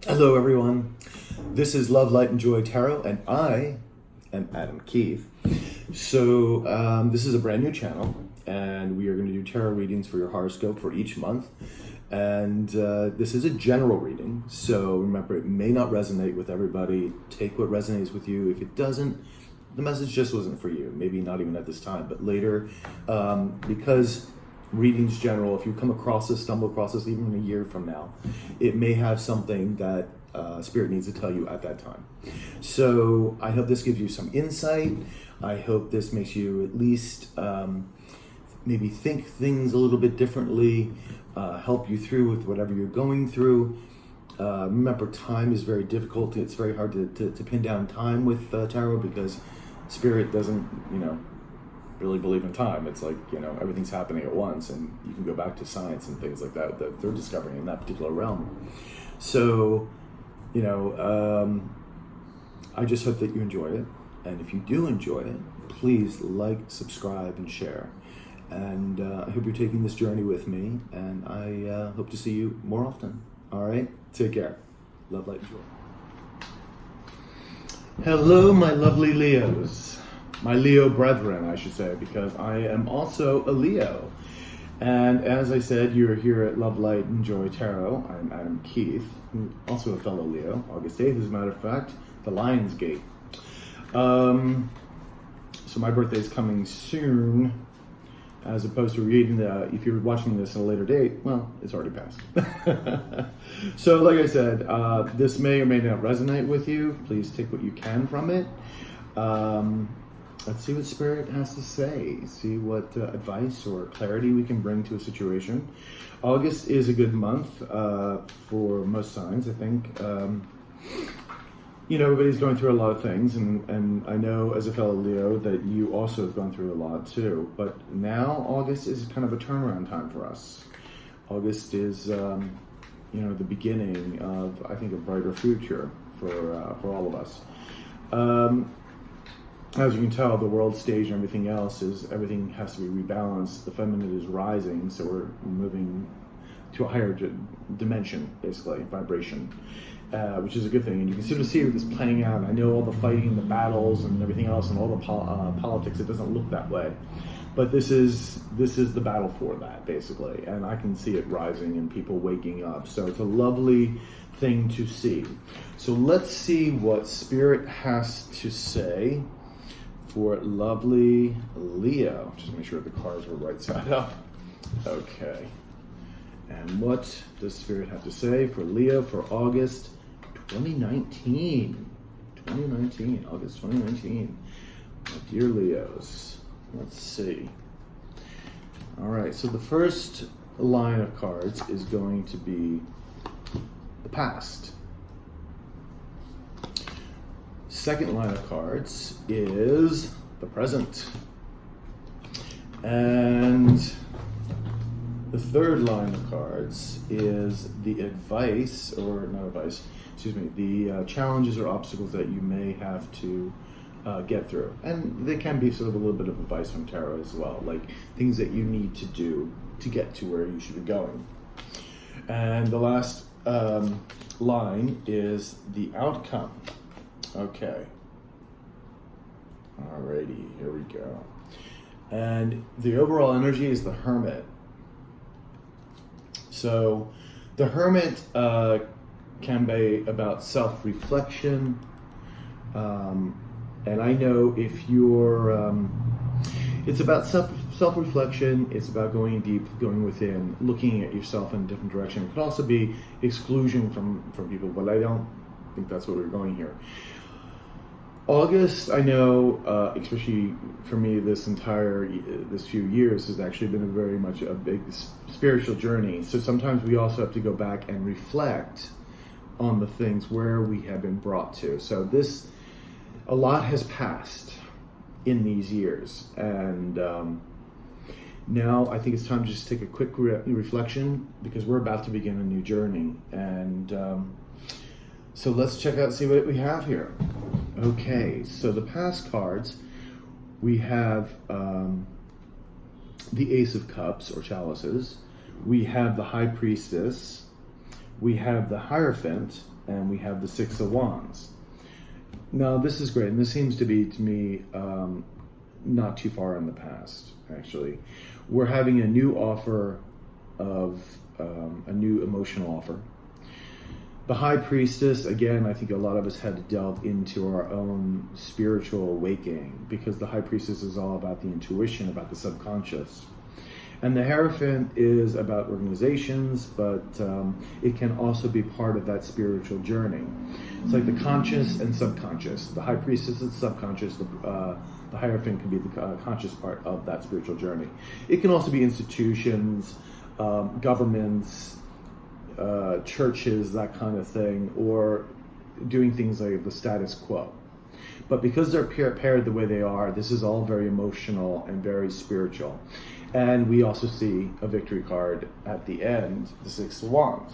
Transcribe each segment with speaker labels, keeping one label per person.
Speaker 1: Hello, everyone. This is Love, Light, and Joy Tarot, and I am Adam Keith. So, this is a brand new channel, and we are going to do tarot readings for your horoscope for each month. And this is a general reading, so remember, it may not resonate with everybody. Take what resonates with you. If it doesn't, the message just wasn't for you. Maybe not even at this time, but later, because readings general, if you come across this, stumble across this even a year from now, it may have something that Spirit needs to tell you at that time. So I hope this gives you some insight. I hope this makes you at least maybe think things a little bit differently, help you through with whatever you're going through. Remember, time is very difficult. It's very hard to pin down time with tarot because Spirit doesn't, really believe in time. It's like, everything's happening at once, and you can go back to science and things like that they're discovering in that particular realm. So, I just hope that you enjoy it. And if you do enjoy it, please like, subscribe, and share. And I hope you're taking this journey with me, and I hope to see you more often. All right? Take care. Love, light, and joy. Hello, my lovely Leos. My Leo brethren, I should say, because I am also a Leo. And as I said, you're here at Love, Light, and Joy Tarot. I'm Adam Keith, also a fellow Leo, August 8th, as a matter of fact, the Lion's Gate. So my birthday is coming soon, as opposed to reading if you're watching this at a later date, well, it's already passed. So like I said, this may or may not resonate with you. Please take what you can from it. Let's see what Spirit has to say, see what advice or clarity we can bring to a situation. August is a good month for most signs, I think. Everybody's going through a lot of things, and I know as a fellow Leo that you also have gone through a lot too. But now August is kind of a turnaround time for us. August is, the beginning of, I think, a brighter future for all of us. As you can tell, the world stage and everything else everything has to be rebalanced. The feminine is rising, so we're moving to a higher dimension, basically, vibration, which is a good thing. And you can sort of see this playing out. I know all the fighting, the battles, and everything else, and all the politics. It doesn't look that way, but this is the battle for that, basically. And I can see it rising and people waking up. So it's a lovely thing to see. So let's see what Spirit has to say for lovely Leo. Just make sure the cards are right side up. Okay. And what does Spirit have to say for Leo for August 2019? August 2019. My dear Leos. Let's see. All right, so the first line of cards is going to be the past. Second line of cards is the present. And the third line of cards is the the challenges or obstacles that you may have to get through. And they can be sort of a little bit of advice from tarot as well, like things that you need to do to get to where you should be going. And the last line is the outcome. Okay. Alrighty, here we go. And the overall energy is the Hermit. So the Hermit can be about self-reflection. And I know if you're, it's about self-reflection, it's about going deep, going within, looking at yourself in a different direction. It could also be exclusion from people, but I don't think that's what we're going here. August, I know, especially for me, this few years has actually been very much a big spiritual journey. So sometimes we also have to go back and reflect on the things where we have been brought to. So a lot has passed in these years. And now I think it's time to just take a quick reflection, because we're about to begin a new journey. And so let's see what we have here. Okay, so the past cards, we have the Ace of Cups or Chalices. We have the High Priestess. we have the Hierophant, and we have the Six of Wands. Now, this is great, and this seems to be, to me, not too far in the past, actually. We're having a new offer of a new emotional offer. The High Priestess, again, I think a lot of us had to delve into our own spiritual awakening, because the High Priestess is all about the intuition, about the subconscious. And the Hierophant is about organizations, but it can also be part of that spiritual journey. It's like the conscious and subconscious. The High Priestess is subconscious. The Hierophant can be the conscious part of that spiritual journey. It can also be institutions, governments, churches, that kind of thing, or doing things like the status quo. But because they're paired the way they are, this is all very emotional and very spiritual. And we also see a victory card at the end, the Six of Wands.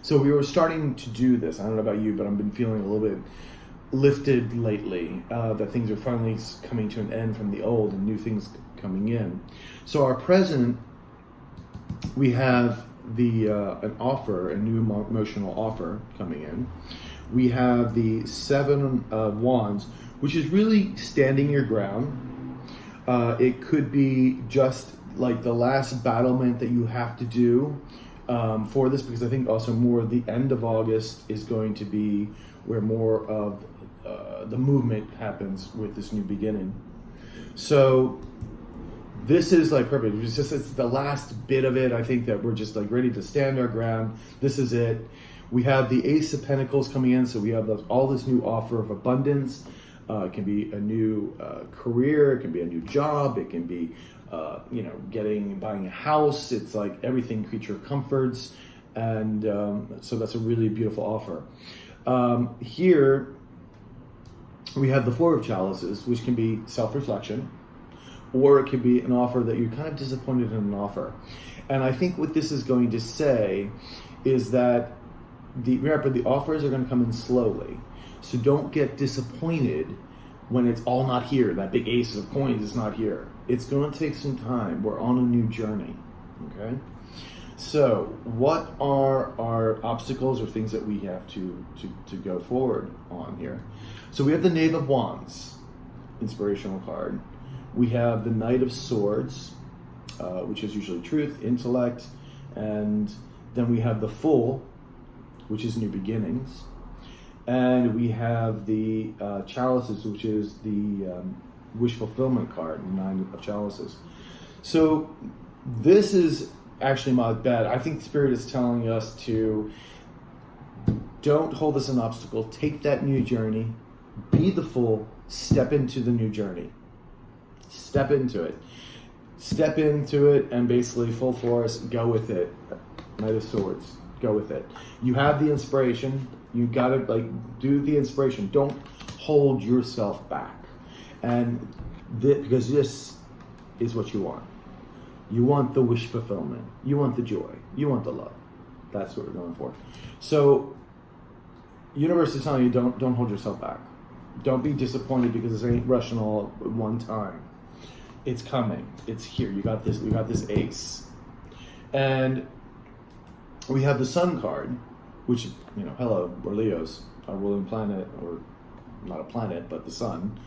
Speaker 1: So we were starting to do this. I don't know about you, but I've been feeling a little bit lifted lately, that things are finally coming to an end from the old and new things coming in. So our present, we have an offer, a new emotional offer coming in. We have the Seven of Wands, which is really standing your ground. It could be just like the last battlement that you have to do for this, because I think also more the end of August is going to be where more of the movement happens with this new beginning. So this is like perfect. It's the last bit of it. I think that we're just like ready to stand our ground. This is it. We have the Ace of Pentacles coming in, so we have all this new offer of abundance. It can be a new career. It can be a new job. It can be, buying a house. It's like everything creature comforts, and so that's a really beautiful offer. Here we have the Four of Chalices, which can be self-reflection, or it could be an offer that you're kind of disappointed in an offer. And I think what this is going to say is that remember, the offers are going to come in slowly. So don't get disappointed when it's all not here. That big Ace of Coins is not here. It's going to take some time. We're on a new journey. Okay? So what are our obstacles or things that we have to go forward on here? So we have the Knave of Wands, inspirational card. We have the Knight of Swords, which is usually truth, intellect. And then we have the Fool, which is new beginnings. And we have the Chalices, which is the wish fulfillment card, 9 of Chalices. So this is actually my bet. I think Spirit is telling us to don't hold this an obstacle. Take that new journey. Be the Fool. Step into the new journey. Step into it. Step into it and basically full force, go with it. Knight of Swords. Go with it. You have the inspiration. You gotta do the inspiration. Don't hold yourself back. And because this is what you want. You want the wish fulfillment. You want the joy. You want the love. That's what we're going for. So, universe is telling you don't hold yourself back. Don't be disappointed because this ain't rushing all at one time. It's coming. It's here. You got this. We got this Ace, and we have the Sun card, which, hello, we're Leos, our ruling planet, or not a planet, but the sun.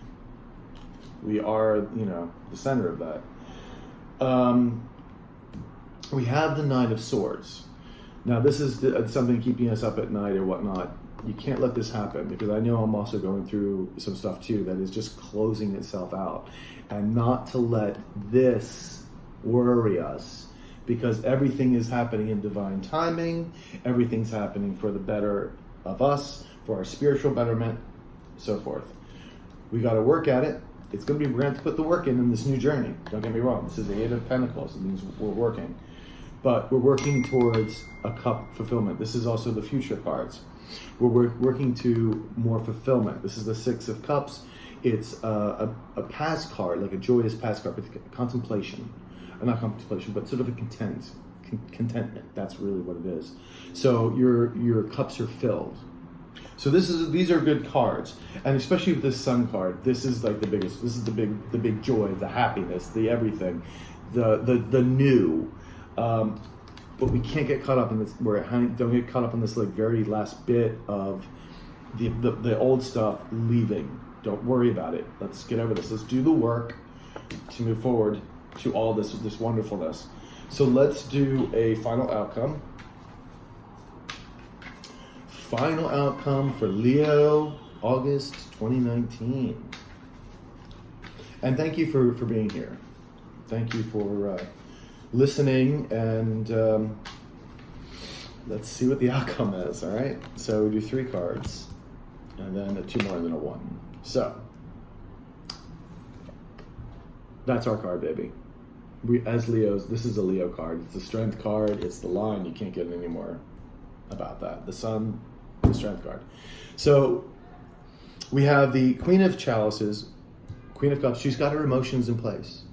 Speaker 1: We are, the center of that. We have the Nine of Swords. Now, this is something keeping us up at night or whatnot. You can't let this happen, because I know I'm also going through some stuff too that is just closing itself out. And not to let this worry us, because everything is happening in divine timing. Everything's happening for the better of us, for our spiritual betterment, so forth. We got to work at it. We're going to have to put the work in this new journey. Don't get me wrong. This is the Eight of Pentacles. It means we're working. But we're working towards a cup fulfillment. This is also the future cards. We're working to more fulfillment. This is the Six of Cups. It's a past card, like a joyous past card, with contemplation. Not contemplation, but sort of a contentment. That's really what it is. So your cups are filled. So these are good cards, and especially with this Sun card, this is like the biggest. This is the big joy, the happiness, the everything, the new. but we can't get caught up in this. Don't get caught up in this like very last bit of the old stuff leaving. Don't worry about it. Let's get over this. Let's do the work to move forward to all this wonderfulness. So let's do a final outcome. Final outcome for Leo August 2019. And thank you for being here. Thank you for listening, and let's see what the outcome is, all right? So we do 3 cards, and then a 2 more, and then a 1. So that's our card, baby. We, as Leos, this is a Leo card. It's the strength card. It's the line. You can't get any more about that. The sun, the strength card. So we have the Queen of Chalices, Queen of Cups. She's got her emotions in place.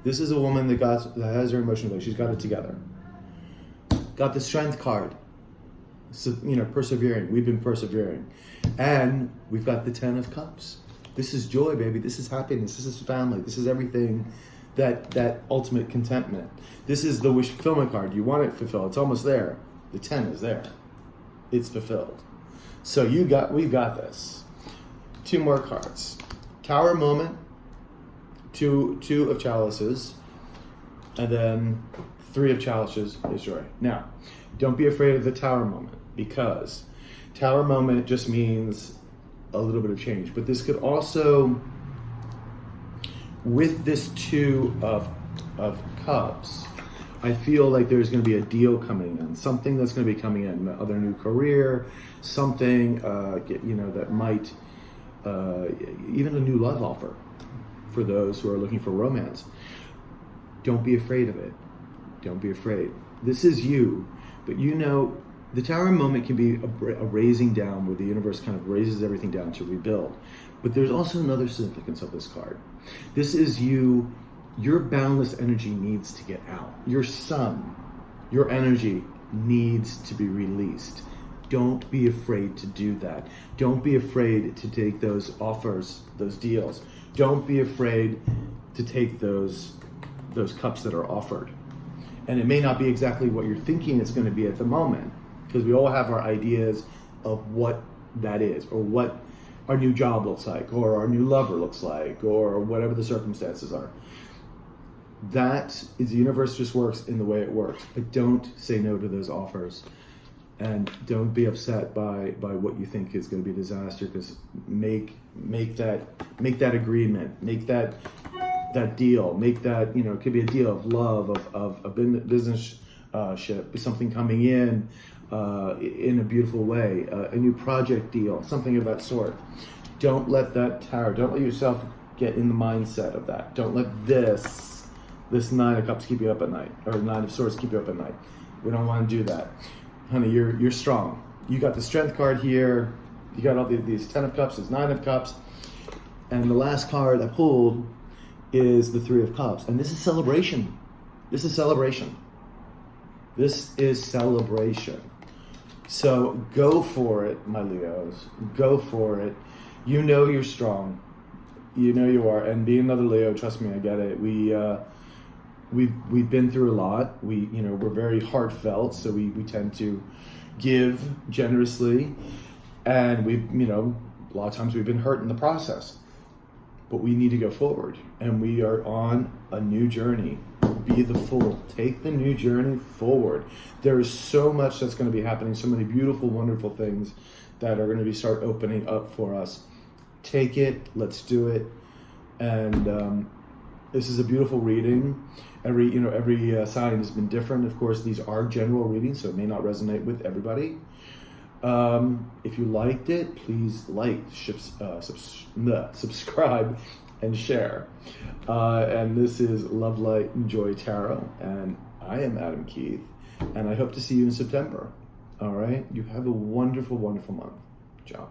Speaker 1: This is a woman that has her emotions in place. She's got it together. Got the strength card. So, persevering. We've been persevering. And we've got the 10 of Cups. This is joy, baby. This is happiness. This is family. This is everything. That ultimate contentment. This is the wish fulfillment card. You want it fulfilled. It's almost there. The 10 is there. It's fulfilled. So we've got this. 2 more cards. Tower moment, 2 of Chalices, and then 3 of Chalices is joy. Now, don't be afraid of the Tower moment, because Tower moment just means a little bit of change. But this could also, with this 2 of Cups, I feel like there's going to be a deal coming in, something that's going to be coming in, another new career, something that might, even a new love offer for those who are looking for romance. Don't be afraid of it. Don't be afraid. This is you, but the Tower moment can be a raising down, where the universe kind of raises everything down to rebuild. But there's also another significance of this card. This is you. Your boundless energy needs to get out. Your sun, your energy needs to be released. Don't be afraid to do that. Don't be afraid to take those offers, those deals. Don't be afraid to take those cups that are offered. And it may not be exactly what you're thinking it's going to be at the moment, because we all have our ideas of what that is, or what our new job looks like, or our new lover looks like, or whatever the circumstances are. That is, the universe just works in the way it works. But don't say no to those offers, and don't be upset by what you think is going to be a disaster. Because make that agreement, make that deal, make that, it could be a deal of love, of a business ship, something coming in a beautiful way, a new project deal, something of that sort. Don't let that tower. Don't let yourself get in the mindset of that. Don't let this 9 of Cups keep you up at night, or 9 of Swords keep you up at night. We don't want to do that. Honey, you're strong. You got the strength card here. You got all these 10 of Cups, this 9 of Cups. And the last card I pulled is the 3 of Cups. And this is celebration. This is celebration. This is celebration. So go for it, my Leos. Go for it. You know you're strong. You know you are. And being another Leo, trust me, I get it. We've been through a lot. We're very heartfelt, so we tend to give generously, and a lot of times we've been hurt in the process. But we need to go forward, and we are on a new journey. Be the fool. Take the new journey forward. There is so much that's going to be happening, so many beautiful, wonderful things that are going to start opening up for us. Take it. Let's do it. And this is a beautiful reading. Every sign has been different. Of course, these are general readings, so it may not resonate with everybody. If you liked it, please subscribe, and share. And this is Love, Light, and Joy Tarot, and I am Adam Keith, and I hope to see you in September. All right? You have a wonderful, wonderful month. Ciao.